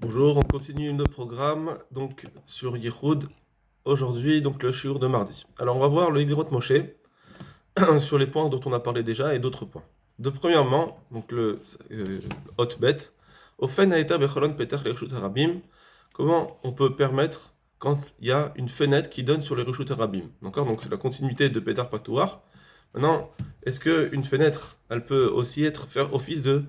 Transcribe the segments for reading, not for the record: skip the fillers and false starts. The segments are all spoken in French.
Bonjour, on continue le programme donc sur Yichud. Aujourd'hui, donc le shiur de mardi. Alors on va voir le Igrot Moshe sur les points dont on a parlé déjà et d'autres points. Premièrement, donc le hot bet, Ofen Haeta Becholon Peter Lershut Harabim, comment on peut permettre quand il y a une fenêtre qui donne sur les Reshut Harabim. D'accord. Donc c'est la continuité de Peter Patouar. Maintenant, est-ce qu'une fenêtre, elle peut aussi faire office de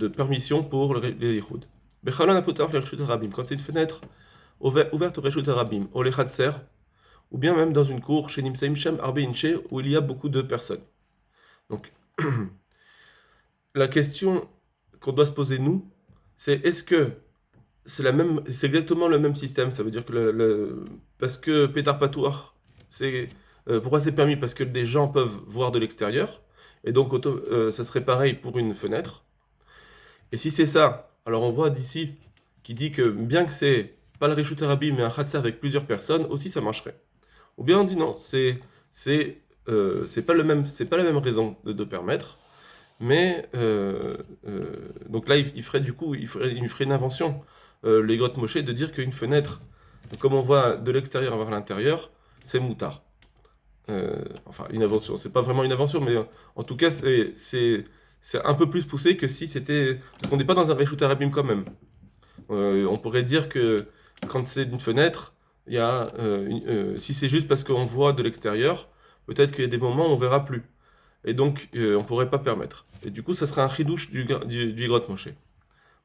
permission pour les Yichud? Bechalon Apotar Lershut Harabim, quand c'est une fenêtre ouverte au Reshut Harabim, au Lechatser, ou bien même dans une cour chez Nimsaim Shem Arbe Inche où il y a beaucoup de personnes. Donc, la question qu'on doit se poser, nous, c'est est-ce que c'est exactement le même système? Ça veut dire que parce que Pétar Patouar, pourquoi c'est permis? Parce que des gens peuvent voir de l'extérieur, et donc ça serait pareil pour une fenêtre. Et si c'est ça, alors on voit d'ici qui dit que bien que c'est pas le Rishut Arabi, mais un Khatsa avec plusieurs personnes, aussi ça marcherait. Ou bien on dit non, c'est pas c'est pas la même raison de permettre, mais donc là il ferait du coup il ferait une invention, les grottes Moshe, de dire qu'une fenêtre, comme on voit de l'extérieur vers l'intérieur, c'est moutard. Enfin une invention, c'est pas vraiment une invention, mais en tout cas c'est un peu plus poussé que si c'était, parce qu'on n'est pas dans un Reshut Arabim quand même. On pourrait dire que quand c'est une fenêtre, il y a, si c'est juste parce qu'on voit de l'extérieur, peut-être qu'il y a des moments où on verra plus. Et donc, on pourrait pas permettre. Et du coup, ça serait un chidouche du Igrot Moshe.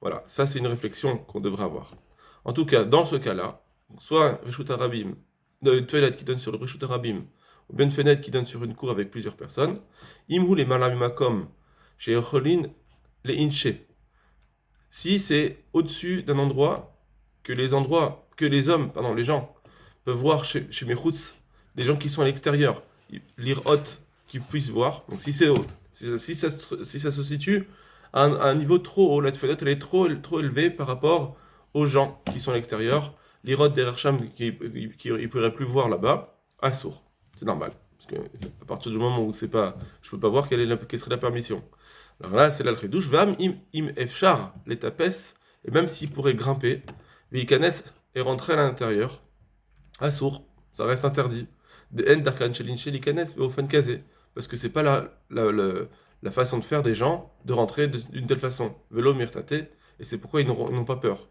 Voilà, ça c'est une réflexion qu'on devrait avoir. En tout cas, dans ce cas-là, soit Reshut Arabim, une toilette qui donne sur le Reshut Arabim, ou bien une fenêtre qui donne sur une cour avec plusieurs personnes, Imhu les malamimakom, chez Yocholin, les Inche. Si c'est au-dessus d'un endroit que les hommes, pardon, les gens peuvent voir chez Mechutz, des gens qui sont à l'extérieur, lire hot, qu'ils puissent voir. Donc si c'est haut, si ça se situe à un niveau trop haut, la fenêtre elle est trop élevée par rapport aux gens qui sont à l'extérieur, l'irot derrière Cham qui ne pourraient plus voir là-bas, assourd. C'est normal. Parce que à partir du moment où c'est pas, je peux pas voir quelle serait la permission. Alors là, c'est là le chidouche. Vam im efchar les tapes, et même s'il pourrait grimper, Vikanes et rentrer à l'intérieur, assourd, ça reste interdit. De en darkan shelin shelikanes au fan kazé, parce que c'est pas la façon de faire des gens de rentrer d'une telle façon. Velo mirtate, et c'est pourquoi ils n'ont pas peur.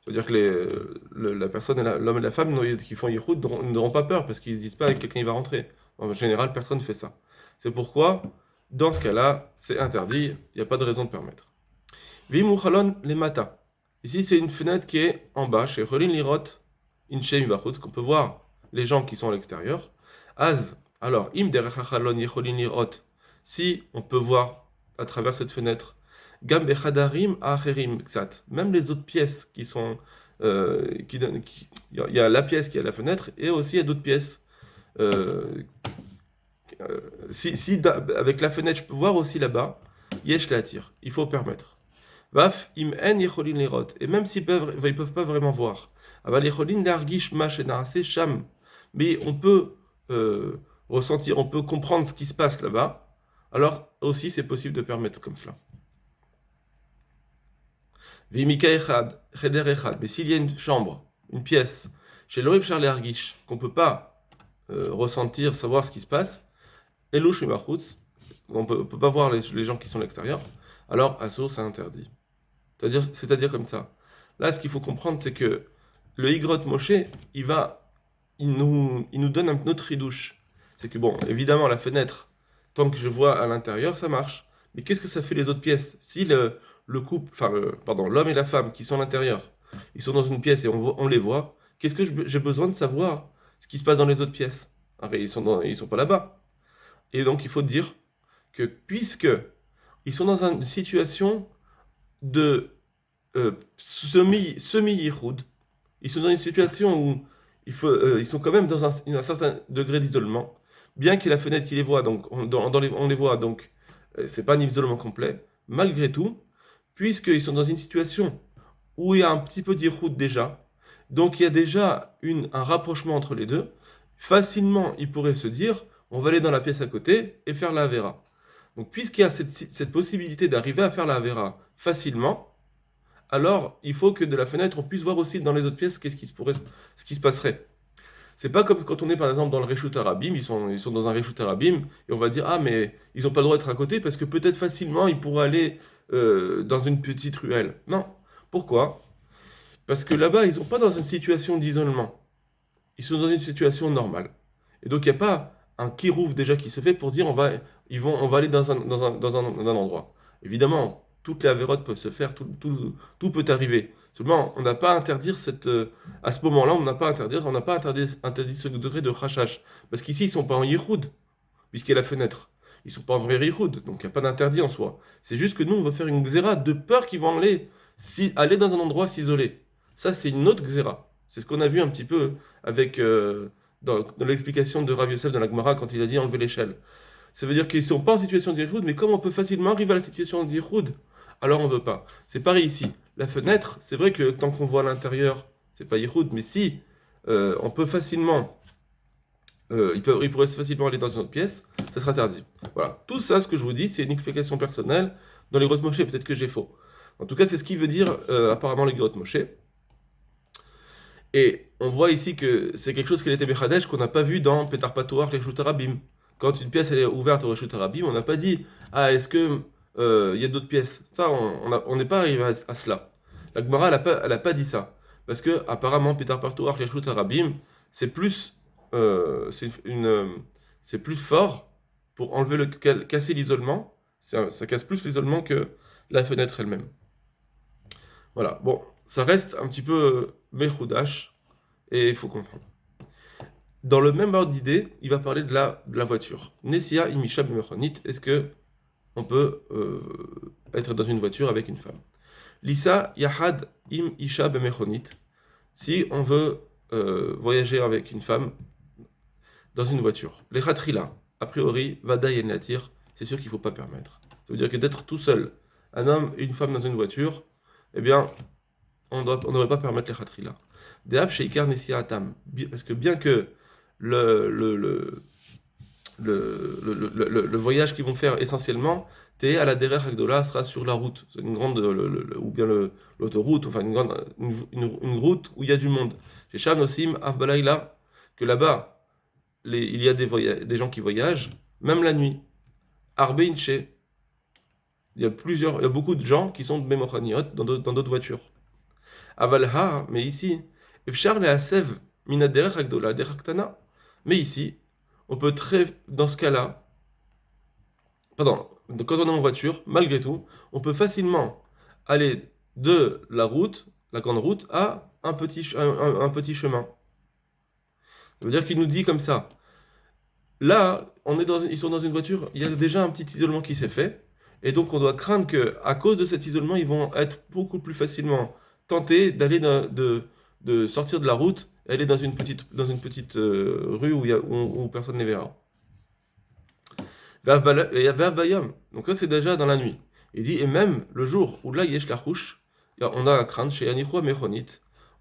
C'est-à-dire que la personne, l'homme et la femme qui font Yichud n'auront pas peur parce qu'ils ne se disent pas que quelqu'un il va rentrer. En général, personne ne fait ça. C'est pourquoi, dans ce cas-là, c'est interdit, il n'y a pas de raison de permettre. Vimouchalon les mata. Ici, c'est une fenêtre qui est en bas, chez Cholin Lirot, Inche Mibachutz, qu'on peut voir les gens qui sont à l'extérieur. Az, alors, im derechachalon yecholin lirot, si on peut voir à travers cette fenêtre, gam bechadarim acherim ksat, même les autres pièces qui sont, il y a la pièce qui est à la fenêtre et aussi il y a d'autres pièces. Euh, avec la fenêtre je peux voir aussi là-bas, yesh la tire, il faut permettre. Vaf im en yecholin lirot, et même ils peuvent pas vraiment voir. Aval yecholin largish ma shenaase sham, mais on peut ressentir, on peut comprendre ce qui se passe là-bas, alors aussi c'est possible de permettre comme cela. Vimika echad, cheder echad, mais s'il y a une chambre, une pièce, chez l'Orib Charles Argish, qu'on ne peut pas ressentir, savoir ce qui se passe, Elouch et Machutz, on ne peut pas voir les gens qui sont à l'extérieur, alors Assour c'est interdit. C'est-à-dire comme ça. Là, ce qu'il faut comprendre, c'est que le Higrot Moshe, il nous donne un autre ridouche. C'est que, bon, évidemment, la fenêtre, tant que je vois à l'intérieur, ça marche. Mais qu'est-ce que ça fait les autres pièces? Si le couple, pardon, l'homme et la femme qui sont à l'intérieur, ils sont dans une pièce et on les voit, qu'est-ce que j'ai besoin de savoir ce qui se passe dans les autres pièces? Après, ils sont pas là-bas. Et donc, il faut dire que puisque ils sont dans une situation de semi-yichud, ils sont dans une situation où ils sont quand même dans un certain degré d'isolement, bien qu'il y ait la fenêtre qui les voit, donc on les voit, donc c'est pas un isolement complet. Malgré tout, puisqu'ils sont dans une situation où il y a un petit peu d'irhoud déjà, donc il y a déjà un rapprochement entre les deux, facilement ils pourraient se dire, on va aller dans la pièce à côté et faire la Avera. Donc puisqu'il y a cette possibilité d'arriver à faire la Avera facilement, alors il faut que de la fenêtre, on puisse voir aussi dans les autres pièces ce qui se passerait. C'est pas comme quand on est par exemple dans le Reshut Arabim, ils sont dans un Reshut Arabim, et on va dire, ah mais ils n'ont pas le droit d'être à côté parce que peut-être facilement ils pourraient aller dans une petite ruelle. Non. Pourquoi? Parce que là-bas, ils sont pas dans une situation d'isolement. Ils sont dans une situation normale. Et donc il n'y a pas un kirouf déjà qui se fait pour dire on va aller dans un endroit. Évidemment, toutes les avérotes peuvent se faire, tout peut arriver. Seulement, on n'a pas à interdire à ce moment-là, on n'a pas interdit ce degré de rachach. Parce qu'ici, ils ne sont pas en yichoud, puisqu'il y a la fenêtre. Ils ne sont pas en vrai yichoud, donc il n'y a pas d'interdit en soi. C'est juste que nous, on va faire une xéra de peur qu'ils vont aller dans un endroit s'isoler. Ça, c'est une autre xéra. C'est ce qu'on a vu un petit peu avec, dans l'explication de Rav Yosef dans la Gemara quand il a dit enlever l'échelle. Ça veut dire qu'ils ne sont pas en situation d'Yichoud, mais comme on peut facilement arriver à la situation d'Yichoud, alors on ne veut pas. C'est pareil ici. La fenêtre, c'est vrai que tant qu'on voit à l'intérieur, c'est pas Yichoud, mais si on peut facilement, ils pourraient facilement aller dans une autre pièce, ça sera interdit. Voilà. Tout ça, ce que je vous dis, c'est une explication personnelle. Dans les grottes Moshe, peut-être que j'ai faux. En tout cas, c'est ce qu'il veut dire apparemment les grottes Moshe. Et on voit ici que c'est quelque chose qui était Mechadesh qu'on n'a pas vu dans Petar Patouar, les Reshut Arabim. Quand une pièce elle est ouverte au Reshut Arabim, on n'a pas dit ah, est-ce que il y a d'autres pièces. Ça, on n'est pas arrivé à cela. La Gemara, elle a pas dit ça. Parce que, apparemment, Petar Patouar, les Reshut Arabim, c'est plus, c'est plus fort pour enlever casser l'isolement. Ça casse plus l'isolement que la fenêtre elle-même. Voilà, bon, ça reste un petit peu Mechoudash, et il faut comprendre. Dans le même ordre d'idée, il va parler de la voiture. Nessia imisha b'mechonit, est-ce que on peut être dans une voiture avec une femme? Lisa yahad im isha b'mechonit, si on veut voyager avec une femme dans une voiture. Les khatrila, a priori, vada yen latir, c'est sûr qu'il ne faut pas permettre. Ça veut dire que d'être tout seul, un homme et une femme dans une voiture, eh bien, on ne devrait pas permettre les khatrila. Deav sheikar nessia atam, parce que bien que le voyage qu'ils vont faire essentiellement, Té à la derrière Agdola sera sur la route, c'est une grande, ou bien l'autoroute, enfin une route où il y a du monde. Chez Sham Nosim Avbalaïla, que là-bas, il y a des gens qui voyagent, même la nuit. Arbe Inche, il y a beaucoup de gens qui sont de Memochaniot dans d'autres voitures. Avalha, mais ici, Efchar le Hasev Minaderech Agdola Deraktana. Mais ici, on peut dans ce cas-là, pardon, quand on est en voiture, malgré tout, on peut facilement aller de la route, la grande route, à un petit chemin. Ça veut dire qu'il nous dit comme ça. Là, ils sont dans une voiture, il y a déjà un petit isolement qui s'est fait, et donc on doit craindre que, à cause de cet isolement, ils vont être beaucoup plus facilement tentés d'aller de sortir de la route et aller dans une petite rue où personne ne les verra. Donc ça c'est déjà dans la nuit. Il dit, et même le jour où là yesh la rouche, on a à craindre chez Anichua Mechonit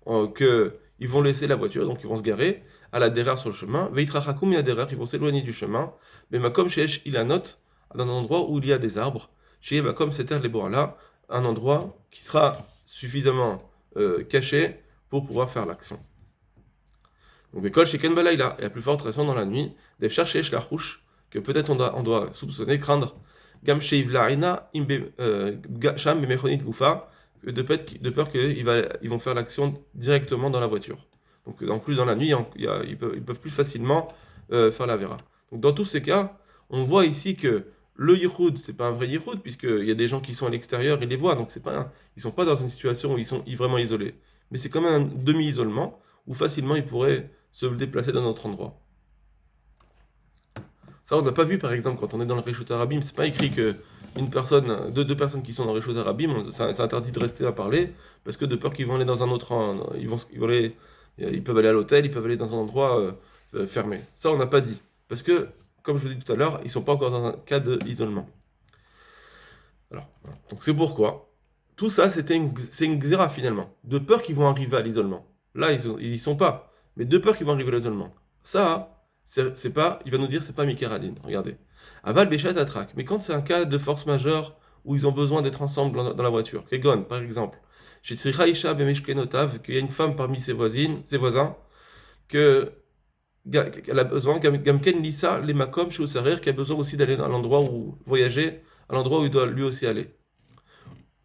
qu'ils vont laisser la voiture, donc ils vont se garer à la derrière sur le chemin. Veitrachakum ya derrière, ils vont s'éloigner du chemin. Mais Makom Sheesh Ilanot, dans un endroit où il y a des arbres, chez Makom Seter les là, un endroit qui sera suffisamment caché pour pouvoir faire l'action. Donc Bekol chez Ken Balaïla, et à plus forte raison dans la nuit, des chercher la rouche, que peut-être on doit soupçonner, craindre, Gam Sheiv Laina, Sham Bemechonit Goufa, de peur qu'ils vont faire l'action directement dans la voiture. Donc en plus dans la nuit, ils peuvent plus facilement faire la vera. Donc dans tous ces cas, on voit ici que le yichoud, c'est pas un vrai yichoud, puisqu'il y a des gens qui sont à l'extérieur, ils les voient, donc ils sont pas dans une situation où ils sont vraiment isolés. Mais c'est quand même un demi-isolement, où facilement ils pourraient se déplacer dans un autre endroit. Ça, on n'a pas vu, par exemple, quand on est dans le Reshut Arabim, c'est pas écrit que deux personnes qui sont dans le Reshut Arabim, c'est interdit de rester à parler, parce que de peur qu'ils vont aller dans un autre, ils peuvent aller à l'hôtel, ils peuvent aller dans un endroit fermé. Ça, on n'a pas dit, parce que, comme je vous dis tout à l'heure, ils sont pas encore dans un cas d'isolement. Alors, voilà. Donc c'est pourquoi tout ça, c'est une xéra finalement, de peur qu'ils vont arriver à l'isolement. Là, ils y sont pas, mais de peur qu'ils vont arriver à l'isolement. Ça, c'est pas, il va nous dire, c'est pas Mikaradin. Regardez. Aval Béchat Atrak. Mais quand c'est un cas de force majeure où ils ont besoin d'être ensemble dans la voiture, Kegon, par exemple, Chez Tzricha Isha Bemeshkenotav, qu'il y a une femme parmi ses voisins, que qu'elle a besoin, Gamken Lisa, les Makom, chez Osarir, qui a besoin aussi d'aller à l'endroit où voyager, à l'endroit où il doit lui aussi aller.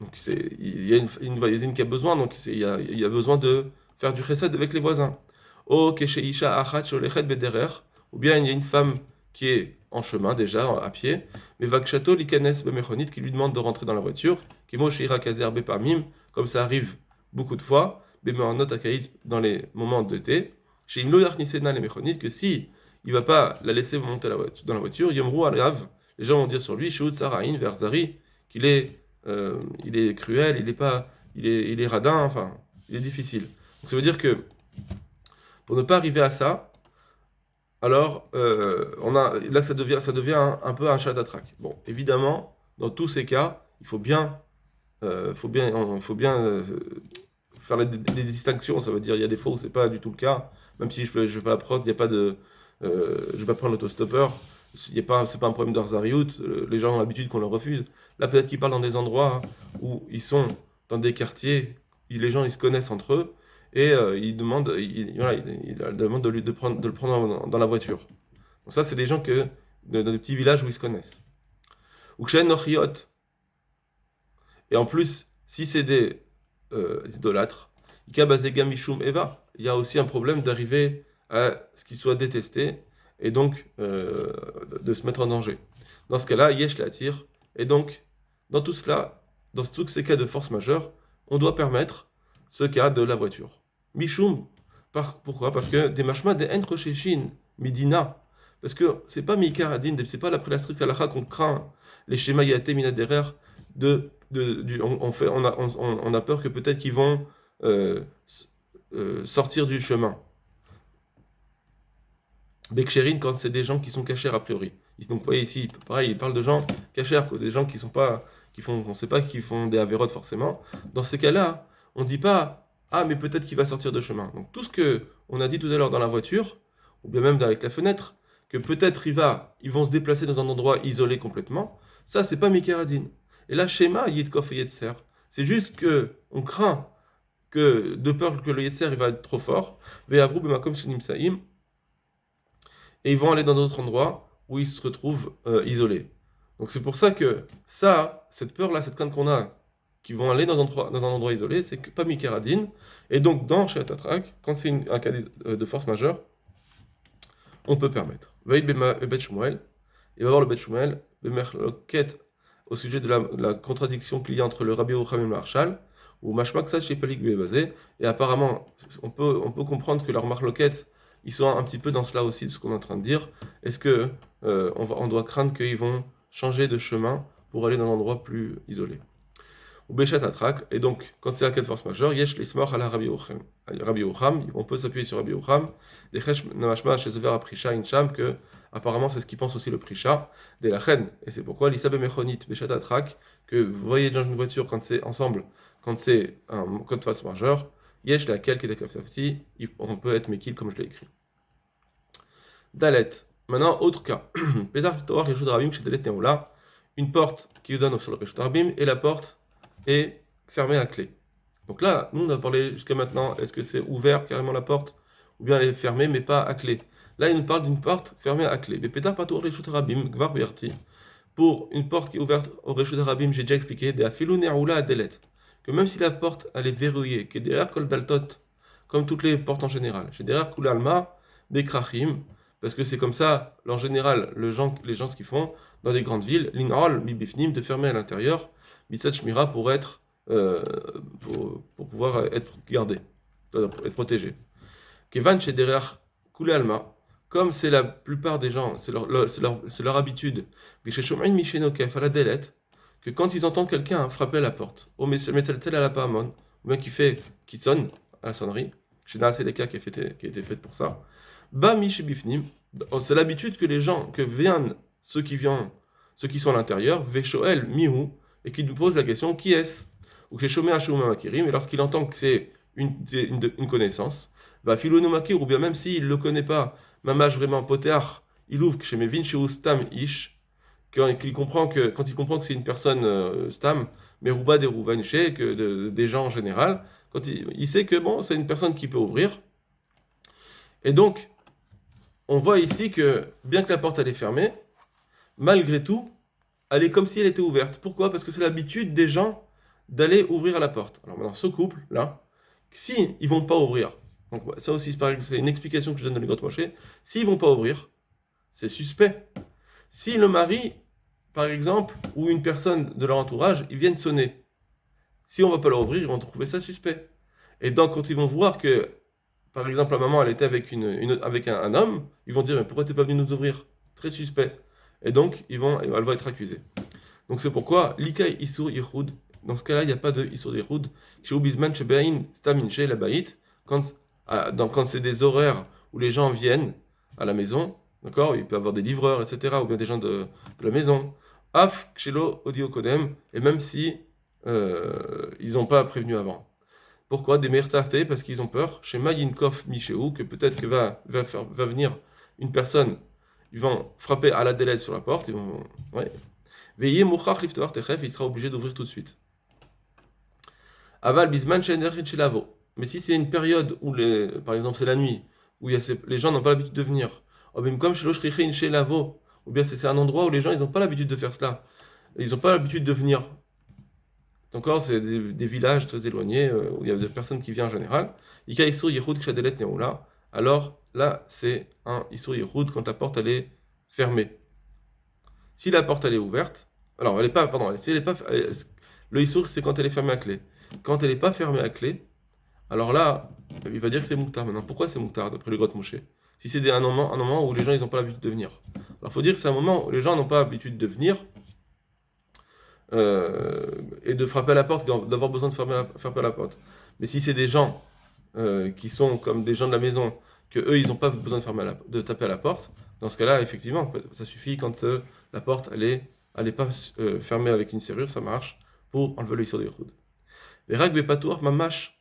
Donc il y a une voisine qui a besoin, donc il y a besoin de faire du chesed avec les voisins. O Keshe Isha Achat Sholechet Bederer, ou bien il y a une femme qui est en chemin déjà, à pied, mais Vakshato Likanes Bemechonit qui lui demande de rentrer dans la voiture, Kimo Sheira Kazer Bepamim, comme ça arrive beaucoup de fois, Bemeranot Akaït dans les moments de thé, chez Imlo Yarnisena les Mechonit, que si il va pas la laisser monter dans la voiture, Yomru Alav, les gens vont dire sur lui, Sheut Sarain vers Zari, il est cruel, il est radin, enfin, il est difficile. Donc ça veut dire que pour ne pas arriver à ça, alors là ça devient un peu un chat à traque. Bon, évidemment, dans tous ces cas, il faut bien faire les distinctions. Ça veut dire il y a des fois où c'est pas du tout le cas. Même si je vais pas la prendre, il y a pas de, je vais pas prendre l'autostoppeur. C'est pas un problème d'Arzariout. Les gens ont l'habitude qu'on leur refuse. Là, peut-être qu'ils parlent dans des endroits où ils sont dans des quartiers, les gens ils se connaissent entre eux et ils demandent, voilà, ils demandent de le prendre dans la voiture. Donc ça, c'est des gens dans des petits villages où ils se connaissent. Ou Kshen Nochiot. Et en plus, si c'est des idolâtres, Gamishum Eva, il y a aussi un problème d'arriver à ce qu'ils soient détestés et donc de se mettre en danger. Dans ce cas-là, Yesh la tire. Et donc, dans tout cela, dans tous ces cas de force majeure, on doit permettre ce cas de la voiture. Mishum, pourquoi? Parce que des mashma des enrocheshin, midina, parce que c'est pas Mikar Adin, c'est pas l'après la stricte halakha qu'on craint les schémas yaté minaderer on a peur que peut-être qu'ils vont sortir du chemin. Beksherin, quand c'est des gens qui sont cachers a priori. Donc, vous voyez ici, pareil, il parle de gens cachers, des gens qui sont pas, on ne sait pas qu'ils font des avérotes forcément. Dans ces cas-là, on ne dit pas, ah, mais peut-être qu'il va sortir de chemin. Donc, tout ce que on a dit tout à l'heure dans la voiture, ou bien même avec la fenêtre, que peut-être ils vont se déplacer dans un endroit isolé complètement, ça, c'est pas Mikeradin. Et là, schéma, Yidkof et Yetzer. C'est juste que on craint que, de peur que le Yetzer il va être trop fort, Ve'avru b'makom shenim saim, et ils vont aller dans d'autres endroits où ils se retrouvent isolés. Donc c'est pour ça que cette peur-là, cette crainte qu'on a, qu'ils vont aller dans un endroit isolé, c'est que pas Mikeradin. Et donc dans Sheatatrak, quand c'est un cas de force majeure, on peut permettre. Veil Bet Shmuel, il va voir le Bet Shmuel, Bemerloket, au sujet de la contradiction qu'il y a entre le Rabbi Yocham et le Marshal, ou Mashmaksa chez Palik basé, et apparemment, on peut comprendre que leur marloquette, ils sont un petit peu dans cela aussi, de ce qu'on est en train de dire. Est-ce que on doit craindre qu'ils vont changer de chemin pour aller dans un endroit plus isolé? Ou Béchat Atrak, et donc, quand c'est un cas de force majeure, Yesh Lismor à la Rabbi Yocham, on peut s'appuyer sur Rabbi Yocham, des Chesh Namashma chez Zever Aprisha Incham, que apparemment c'est ce qu'il pense aussi le Prisha, des Lachen, et c'est pourquoi l'Issa Bemechonit Béchat Atrak, que vous voyez dans une voiture quand c'est ensemble, quand c'est un cas de force majeure, Yesh laquelle qui est Kafsafti, on peut être Mekil comme je l'ai écrit. Dalet. Maintenant, autre cas. Pétar Torah Reshut Rabim chez Dalet Neola, une porte qui donne sur le Reshut Rabim, et la porte est fermée à clé. Donc là, nous on a parlé jusqu'à maintenant, est-ce que c'est ouvert carrément la porte, ou bien elle est fermée mais pas à clé. Là, il nous parle d'une porte fermée à clé. Mais Pétar Patur Reshut Rabim, Gvar Berti, pour une porte qui est ouverte au Reshut Rabim, j'ai déjà expliqué, des Afilou Neoula à Delet, que même si la porte elle est verrouillée, qui est derrière Kol Daltot, comme toutes les portes en général, j'ai derrière Kul Alma, Bekrachim, parce que c'est comme ça, en général, les gens ce qu'ils font dans des grandes villes, Linrol, Bibifnim, de fermer à l'intérieur, Bitsat Shmira pour pouvoir être gardé, pour être protégé. Kevan chez derrière Kul Alma, comme c'est la plupart des gens, c'est leur habitude, des Sheshomain Mishenokef à la Delette, que quand ils entendent quelqu'un frapper à la porte, au Meseltel à la Pahamon, ou bien qui sonne à la sonnerie, chez Naasé des cas qui a été faite pour ça, Ba Mishi Bifnim, c'est l'habitude que viennent ceux qui sont à l'intérieur, Veshoel Mihu, et qui nous posent la question qui est-ce? Ou que Shomé Hashum Makirim, et lorsqu'il entend que c'est une connaissance, va Filonomakir, ou bien même s'il ne le connaît pas, Mamash vraiment Poteach, il ouvre chez Mevin Stam Ish, quand il comprend que c'est une personne Stam, mais Rouba des Rouvanché, des gens en général, quand il sait que bon, c'est une personne qui peut ouvrir. Et donc, on voit ici que, bien que la porte elle est fermée, malgré tout, elle est comme si elle était ouverte. Pourquoi? Parce que c'est l'habitude des gens d'aller ouvrir à la porte. Alors maintenant, ce couple-là, si ils vont pas ouvrir, donc ça aussi c'est une explication que je donne dans les grottes Moshe, s'ils vont pas ouvrir, c'est suspect. Si le mari, par exemple, ou une personne de leur entourage, ils viennent sonner, si on va pas leur ouvrir, ils vont trouver ça suspect. Et donc, quand ils vont voir que, par exemple, la maman, elle était avec, avec un homme, ils vont dire, mais pourquoi t'es pas venu nous ouvrir? Très suspect. Et donc, elle va être accusée. Donc, c'est pourquoi, l'ikaï isur yichud, dans ce cas-là, il n'y a pas de isur yichud, chez ubizman shebein stamin chez la baït, quand c'est des horaires où les gens viennent à la maison, d'accord, il peut y avoir des livreurs, etc., ou bien des gens de la maison, af kshelo audio kodem, et même si ils n'ont pas prévenu avant. Pourquoi? Des mertartés, parce qu'ils ont peur. Chez Mayinkov Michéou, que peut-être que va venir une personne, ils vont frapper à la délaise sur la porte, ils vont. Ouais. Veillez Mouchach Liftoar Techef, il sera obligé d'ouvrir tout de suite. Aval Bisman Lavo. Mais si c'est une période où, par exemple, c'est la nuit, où les gens n'ont pas l'habitude de venir, comme chez Lavo, ou bien c'est un endroit où les gens ils n'ont pas l'habitude de faire cela, ils n'ont pas l'habitude de venir. Encore, c'est des villages très éloignés où il y a des personnes qui viennent en général. Alors là, c'est un Isur Yehoud quand la porte elle est fermée. Si la porte elle est ouverte, alors elle est pas, pardon, si elle est pas, le Isur c'est quand elle est fermée à clé. Quand elle n'est pas fermée à clé, alors là, il va dire que c'est Mouktar maintenant. Pourquoi c'est Mouktar d'après le grotte Moshe? Si c'est un moment où les gens ils n'ont pas l'habitude de venir. Alors il faut dire que c'est un moment où les gens n'ont pas l'habitude de venir. Et de frapper à la porte, d'avoir besoin de frapper à la porte. Mais si c'est des gens qui sont comme des gens de la maison, que eux ils n'ont pas besoin de taper à la porte, dans ce cas-là, effectivement, ça suffit quand la porte elle est pas fermée avec une serrure, ça marche pour enlever le Isur des Yehoud. Les ragbe patour mamash,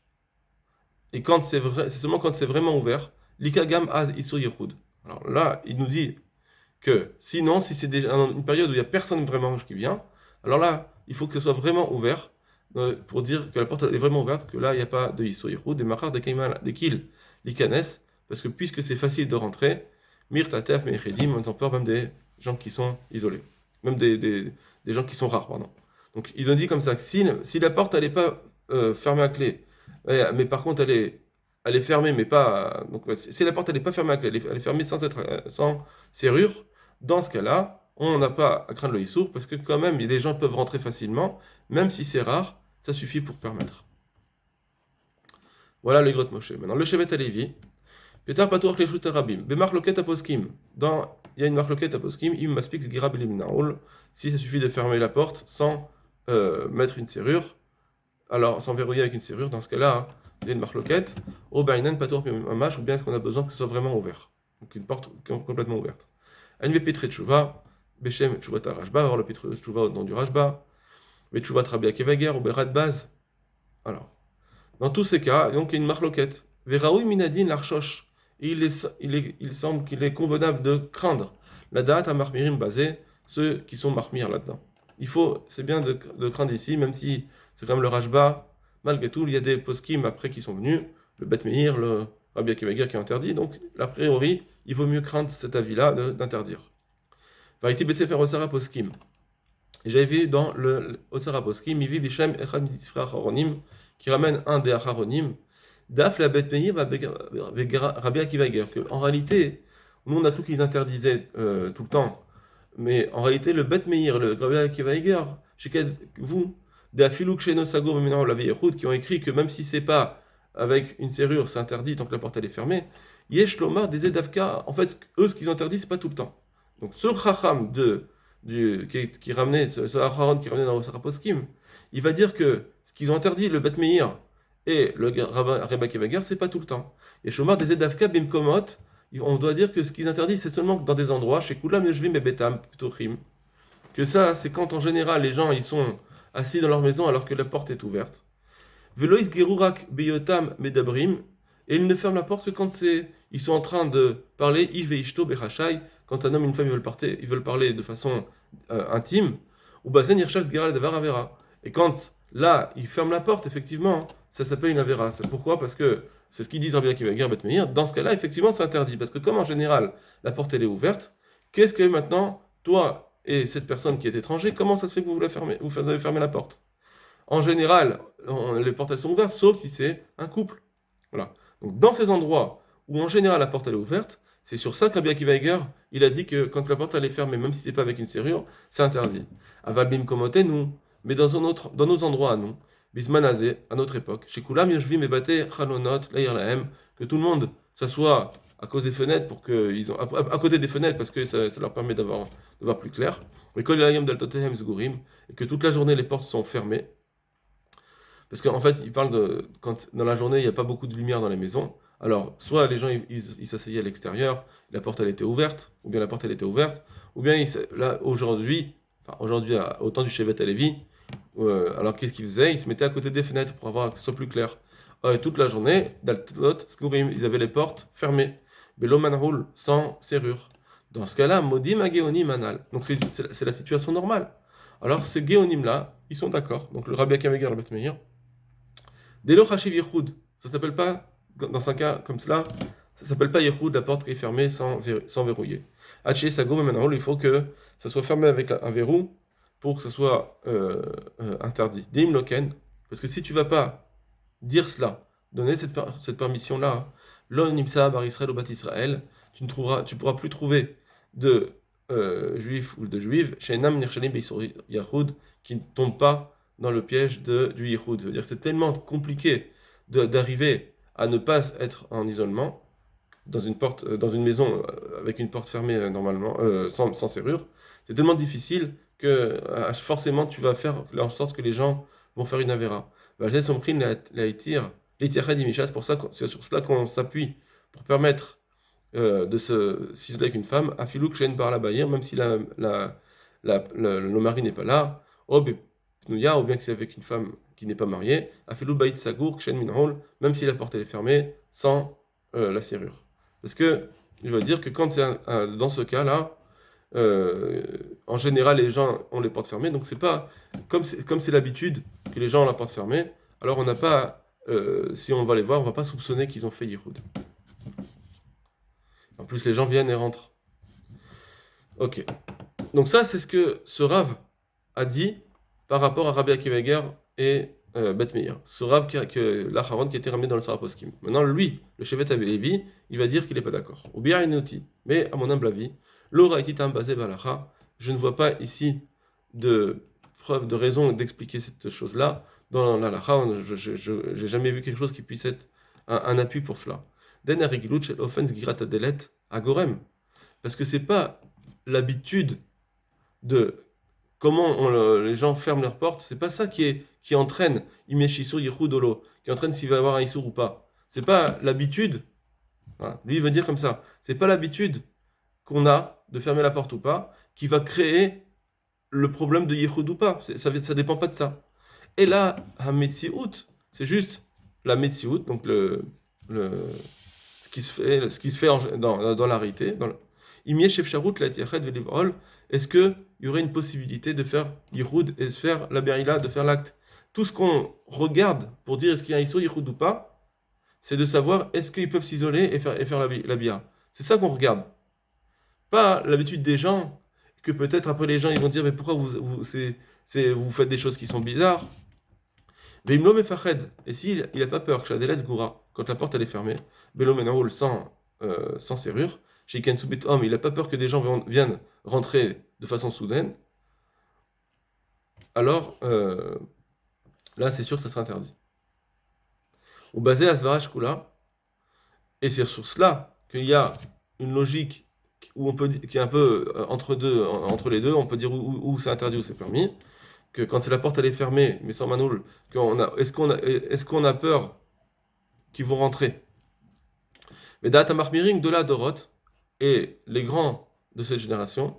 et quand c'est seulement quand c'est vraiment ouvert, l'ikagam az Isur Yehoud. Alors là, il nous dit que sinon, si c'est une période où il n'y a personne vraiment qui vient, alors là, il faut que ce soit vraiment ouvert pour dire que la porte est vraiment ouverte, que là, il n'y a pas de Isur Yehoud, des machar, des kaimal, des kil, l'ikanes, parce que puisque c'est facile de rentrer, mir tatef, mechedim, on ont peur même des gens qui sont isolés, même des gens qui sont rares, pardon. Donc il nous dit comme ça que si la porte elle n'est pas fermée à clé, mais par contre elle est fermée, mais pas. Donc si la porte elle n'est pas fermée à clé, elle est fermée sans serrure, dans ce cas-là, on n'a pas à craindre le Issour, parce que quand même, les gens peuvent rentrer facilement, même si c'est rare, ça suffit pour permettre. Voilà le grotte Moshe. Maintenant, le Shevet Alevi. Petar Patour Klechlut Arabim. Bemarloket Aposkim. Il y a une marloket Aposkim, im maspik zgira belim naoul. Si ça suffit de fermer la porte sans mettre une serrure, alors sans verrouiller avec une serrure, dans ce cas-là, il y a une marloket. Au Bainan Patour Mamash, ou bien est-ce qu'on a besoin que ce soit vraiment ouvert? Donc une porte complètement ouverte. Anve Petre Tchouva. Beshem Tchouvat Rashba, avoir le Petre Tchouva au nom du Rashba. Mais Tchouvat Rabbi Akivager, ou Berat Baz. Alors, dans tous ces cas, donc il y a une marloquette. Veraoui minadin l'archosh. Et il semble qu'il est convenable de craindre la date à marmirim basé, ceux qui sont marmir là-dedans. C'est bien de craindre ici, même si c'est quand même le Rashba. Malgré tout, il y a des poskim après qui sont venus, le Bet Meir, le Rabbi Akivager qui est interdit. Donc, a priori, il vaut mieux craindre cet avis-là d'interdire. Variti Besefer Osara Poskim. J'avais vu dans le Osara Poskim, Mivi Bishem Echad Mitzifra Acharonim, qui ramène un des Acharonim, Daf la Bet Meir Rabbi Akivager. En réalité, nous on a cru qu'ils interdisaient tout le temps, mais en réalité, le Bet Meir, le Rabbi Akivager, vous, des Afiluk Sheno Sagor Meminao la Yehoud, qui ont écrit que même si c'est pas avec une serrure, c'est interdit tant que la porte elle est fermée, Yesh Lomar des Edavka, en fait, eux, ce qu'ils ont interdit, c'est pas tout le temps. Donc ce Chacham qui ramenait, ce Acharon qui ramenait dans le Saraposkim, il va dire que ce qu'ils ont interdit, le Bet Meir et le Rabbi Akivager, c'est pas tout le temps. Et Shomar des Edavka Bimkomot, on doit dire que ce qu'ils interdisent, c'est seulement dans des endroits, chez Kulam Yeshvim et Betam, Ptochim, que ça, c'est quand en général les gens ils sont assis dans leur maison alors que la porte est ouverte. Velois Gerurak Beyotam Medabrim, et ils ne ferment la porte que quand ils sont en train de parler, Ish Veishto Bechashai, quand un homme et une femme ils veulent parler de façon intime, ou Bazen Yershaf Geral Devar Avera. Et quand là, il ferme la porte, effectivement, ça s'appelle une avéra. C'est pourquoi? Parce que c'est ce qu'ils disent Rabbi Akiva Eiger, Bet Meir. Dans ce cas-là, effectivement, c'est interdit. Parce que comme en général, la porte elle est ouverte, qu'est-ce que maintenant, toi et cette personne qui est étranger, comment ça se fait que vous la fermez, vous avez fermé la porte? En général, les portes elles sont ouvertes, sauf si c'est un couple. Voilà. Donc dans ces endroits où en général la porte elle est ouverte, c'est sur ça que Rabbi Akiva Eiger, il a dit que quand la porte elle est fermée, même si c'est pas avec une serrure, c'est interdit. Aval bim komote nous, mais dans nos endroits à nous, bismanazé, à notre époque, chez Kulam yoshvim et bate chalonot lair lahem, que tout le monde s'assoit à cause des fenêtres pour que ils ont à côté des fenêtres parce que ça leur permet de voir plus clair. Et que toute la journée les portes sont fermées. Parce qu'en fait, il parle de quand dans la journée, il n'y a pas beaucoup de lumière dans les maisons. Alors, soit les gens ils s'asseyaient à l'extérieur, la porte elle était ouverte, ou bien la porte elle était ouverte, ou bien là aujourd'hui au temps du Shevet Halevi, alors qu'est-ce qu'ils faisaient? Ils se mettaient à côté des fenêtres pour avoir que ce soit plus clair. Et toute la journée, Daltot, Skurim, ils avaient les portes fermées, Belo Manhoul, sans serrure. Dans ce cas-là, Modim Ageonim Manal. Donc c'est la situation normale. Alors ces Géonim là, ils sont d'accord. Donc le Rabbi Akamegar, le Beth Meir, Delo Chashiv Yehoud, ça s'appelle pas, dans un cas comme cela, ça s'appelle pas Yehoud, la porte qui est fermée sans verrouiller. Haché Sagom et Manahol, il faut que ça soit fermé avec un verrou pour que ça soit interdit. Dim Loken, parce que si tu vas pas dire cela, donner cette permission-là, Lon Nimsa Bar Israël ou Bat Israël, tu pourras plus trouver de juifs ou de juives chez Nam Nirchalim Beisur Yahoud qui ne tombent pas dans le piège du Yichud. C'est-à-dire que c'est tellement compliqué d'arriver à ne pas être en isolement dans dans une maison avec une porte fermée normalement, sans serrure. C'est tellement difficile que forcément tu vas faire en sorte que les gens vont faire une avéra. C'est sur cela qu'on s'appuie pour permettre de s'isoler avec une femme, afilou kshen par la baïr, même si le mari n'est pas là, ou bien que c'est avec une femme qui n'est pas mariée, afilou baït sagour kshen minhol, même si la porte est fermée, sans la serrure. Parce que il va dire que quand c'est dans ce cas-là, en général les gens ont les portes fermées, donc c'est pas comme c'est l'habitude que les gens ont la porte fermée, alors on n'a pas, si on va les voir, on va pas soupçonner qu'ils ont fait Yihoud. En plus, les gens viennent et rentrent. Ok. Donc ça, c'est ce que ce Rav a dit par rapport à Rabbi Akiva Eiger et Bet Meir. Ce Rav que l'Acharon qui a été ramené dans le Sarah Poskim. Maintenant, lui, le Shevet Halevi, il va dire qu'il n'est pas d'accord. Ou bien Inouti. Mais à mon humble avis, L'ora etitam basé balacha, je ne vois pas ici de preuve, de raison d'expliquer cette chose-là. Dans l'alacha, je n'ai jamais vu quelque chose qui puisse être un appui pour cela. Parce que c'est pas l'habitude de comment les gens ferment leurs portes, c'est pas ça qui entraîne Imeshisur Yehudolo, qui entraîne s'il va y avoir un Issour ou pas. C'est pas l'habitude, voilà. Lui il veut dire comme ça, c'est pas l'habitude qu'on a de fermer la porte ou pas, qui va créer le problème de Yehud ou pas. Ça dépend pas de ça. Et là, Hametsiout, c'est juste la Metsiout, donc ce qui se fait dans la réalité. Est-ce qu'il y aurait une possibilité de faire Yehud et de faire la Berila, de faire l'acte? Tout ce qu'on regarde pour dire est-ce qu'il y a un Issur Yehud ou pas, c'est de savoir est-ce qu'ils peuvent s'isoler et faire la Bia. C'est ça qu'on regarde. Pas l'habitude des gens, que peut-être après les gens ils vont dire mais pourquoi vous faites des choses qui sont bizarres. Veimlo mefached, et s'il n'a pas peur que Shadeletz Goura, quand la porte elle est fermée, Belo Menaoul sans serrure, chez Kensubit Homme, il n'a pas peur que des gens viennent rentrer de façon soudaine, alors là c'est sûr que ça sera interdit. Ou basé à Svarash Kula, et c'est sur cela qu'il y a une logique où on peut qui est un peu entre les deux, on peut dire où c'est interdit ou c'est permis, que quand c'est la porte elle est fermée mais sans manoul, est-ce qu'on a peur qu'ils vont rentrer? Mais Da'at HaMachmirim de la Dorot et les grands de cette génération,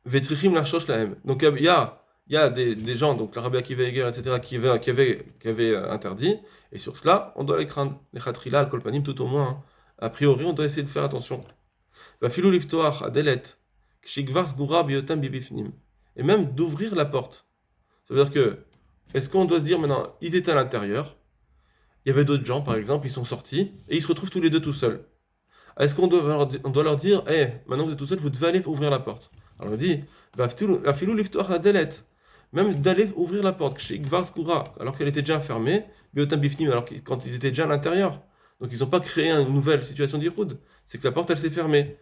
Vetrichim Lachosh Lahem. Donc il y a des gens, donc la Rabbi Akiva Eiger, etc., qui avaient interdit, et sur cela, on doit les craindre. Les Khatrila, al Kolpanim, tout au moins. Hein. A priori, on doit essayer de faire attention. Va filou liftoach adelet, kshigvar sgura biotam bibifnim. et même d'ouvrir la porte. Ça veut dire que, est-ce qu'on doit se dire maintenant, ils étaient à l'intérieur, il y avait d'autres gens par exemple, ils sont sortis, et ils se retrouvent tous les deux tout seuls. Est-ce on doit leur dire, maintenant que vous êtes tout seul, vous devez aller ouvrir la porte. Alors on dit, même d'aller ouvrir la porte, alors qu'elle était déjà fermée, alors quand ils étaient déjà à l'intérieur. Donc ils n'ont pas créé une nouvelle situation d'Iroud, c'est que la porte elle s'est fermée.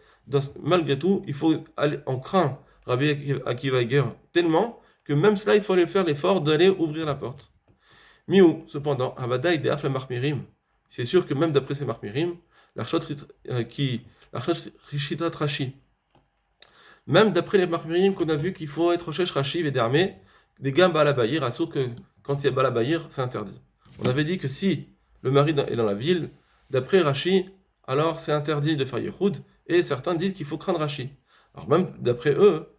Malgré tout, il faut aller, on craint Rabbi Akiva Eiger tellement que même cela, il faut aller faire l'effort d'aller ouvrir la porte. Miou, cependant, Havadaï de Afla Marmirim, c'est sûr que même d'après ces Marmirim, l'Archot Rishitat Rashi, même d'après les Marmirim qu'on a vu qu'il faut être Rochesh Rashi et d'armée, des gars Balabayir, à sauf que quand il y a Balabayir, c'est interdit. On avait dit que si le mari est dans la ville, d'après Rashi, alors c'est interdit de faire Yehoud, et certains disent qu'il faut craindre Rashi. Alors même d'après eux,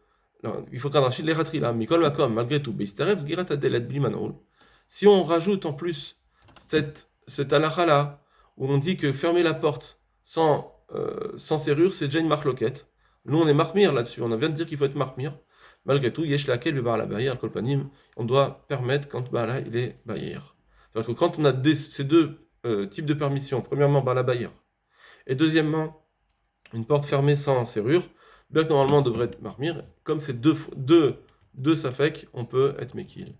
il faut craindre Rashi, les Ratrila, Mikol Makom, malgré tout, Beistarev, Zgirat Adelet Blimanol. Si on rajoute en plus cette halakha-là, où on dit que fermer la porte sans serrure, c'est déjà une marloquette. Nous, on est marmire là-dessus. On vient de dire qu'il faut être marmire. Malgré tout, yesh laquelle le bar la bayir, kolpanim, on doit permettre quand bala il est bayir. C'est-à-dire que quand on a ces deux types de permissions, premièrement bar la bayir, et deuxièmement une porte fermée sans serrure, bien que normalement on devrait être marmire, comme c'est deux safek, on peut être mekil.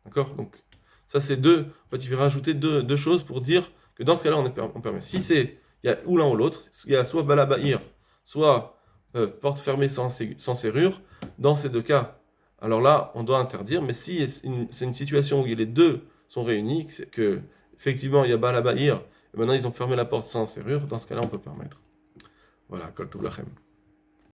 D'accord? Donc, ça c'est deux. En fait, il faut rajouter deux choses pour dire que dans ce cas-là, on permet. Si c'est, il y a ou l'un ou l'autre, il y a soit balabahir, soit porte fermée sans serrure, dans ces deux cas, alors là, on doit interdire. Mais si c'est une situation où les deux sont réunis, c'est que effectivement il y a balabahir, et maintenant ils ont fermé la porte sans serrure, dans ce cas-là, on peut permettre. Voilà, kol tov lachem.